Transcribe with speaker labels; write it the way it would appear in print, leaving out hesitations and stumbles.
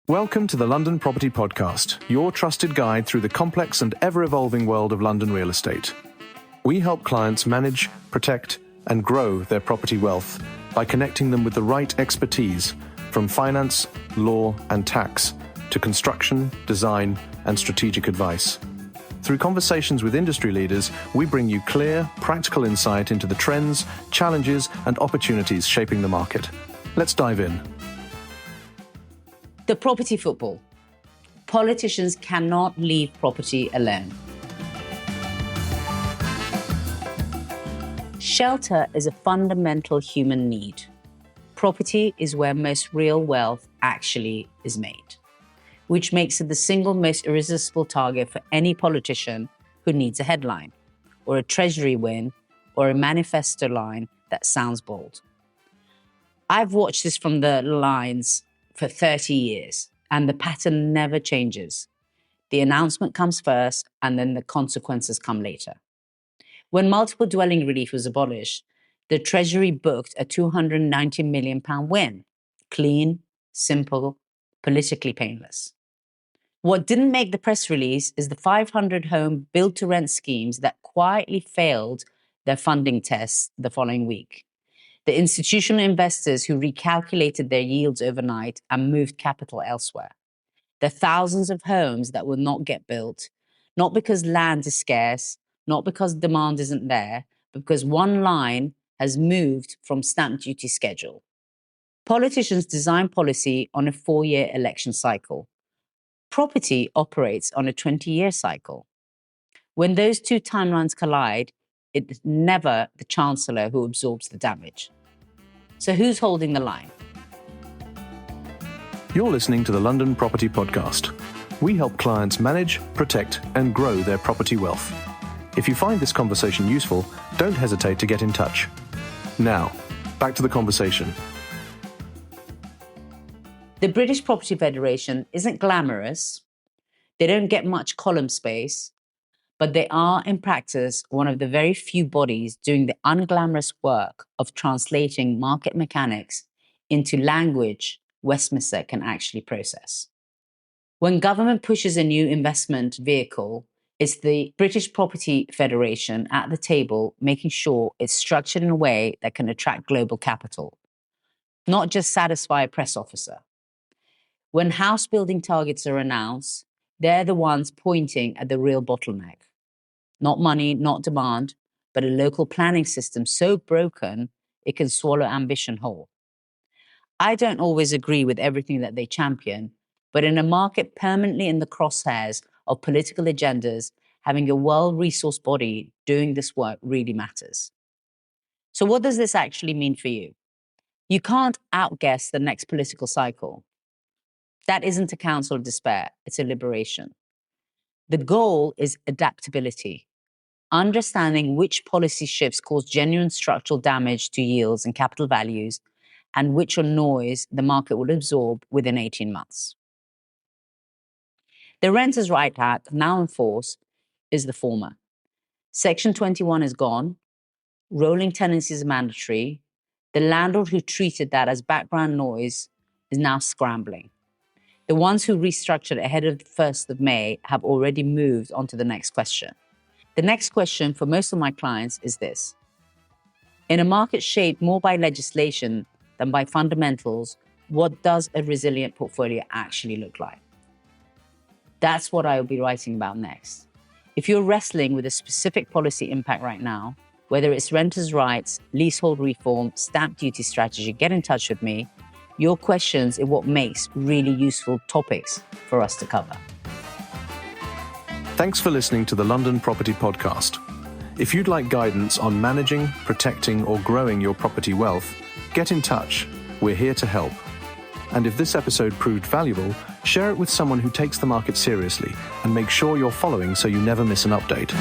Speaker 1: Welcome to the London Property Podcast, your trusted guide through the complex and ever-evolving world of London real estate. We help clients manage, protect, and grow their property wealth by connecting them with the right expertise from finance, law, and tax to construction, design, and strategic advice. Through conversations with industry leaders, we bring you clear, practical insight into the trends, challenges, and opportunities shaping the market. Let's dive in.
Speaker 2: The property football. Politicians cannot leave property alone. Shelter is a fundamental human need. Property is where most real wealth actually is made, which makes it the single most irresistible target for any politician who needs a headline, or a treasury win, or a manifesto line that sounds bold. I've watched this from the lines for 30 years, and the pattern never changes. The announcement comes first, and then the consequences come later. When multiple dwelling relief was abolished, the Treasury booked a £290 million win. Clean, simple, politically painless. What didn't make the press release is the 500-home build-to-rent schemes that quietly failed their funding tests the following week. The institutional investors who recalculated their yields overnight and moved capital elsewhere. The thousands of homes that will not get built, not because land is scarce, not because demand isn't there, but because one line has moved from stamp duty schedule. Politicians design policy on a 4-year election cycle. Property operates on a 20-year cycle. When those two timelines collide, it's never the Chancellor who absorbs the damage. So who's holding the line?
Speaker 1: You're listening to the London Property Podcast. We help clients manage, protect, and grow their property wealth. If you find this conversation useful, don't hesitate to get in touch. Now, back to the conversation.
Speaker 2: The British Property Federation isn't glamorous. They don't get much column space, but they are, in practice, one of the very few bodies doing the unglamorous work of translating market mechanics into language Westminster can actually process. When government pushes a new investment vehicle, it's the British Property Federation at the table making sure it's structured in a way that can attract global capital, not just satisfy a press officer. When house building targets are announced, they're the ones pointing at the real bottleneck. Not money, not demand, but a local planning system so broken it can swallow ambition whole. I don't always agree with everything that they champion, but in a market permanently in the crosshairs of political agendas, having a well-resourced body doing this work really matters. So what does this actually mean for you? You can't outguess the next political cycle. That isn't a counsel of despair, it's a liberation. The goal is adaptability, understanding which policy shifts cause genuine structural damage to yields and capital values, and which are noise the market will absorb within 18 months. The Renters' Right Act, now in force, is the former. Section 21 is gone. Rolling tenancy is mandatory. The landlord who treated that as background noise is now scrambling. The ones who restructured ahead of the 1st of May have already moved on to the next question. The next question for most of my clients is this. In a market shaped more by legislation than by fundamentals, what does a resilient portfolio actually look like? That's what I will be writing about next. If you're wrestling with a specific policy impact right now, whether it's renters' rights, leasehold reform, stamp duty strategy, get in touch with me. Your questions are what makes really useful topics for us to cover.
Speaker 1: Thanks for listening to the London Property Podcast. If you'd like guidance on managing, protecting, or growing your property wealth, get in touch. We're here to help. And if this episode proved valuable, share it with someone who takes the market seriously and make sure you're following so you never miss an update.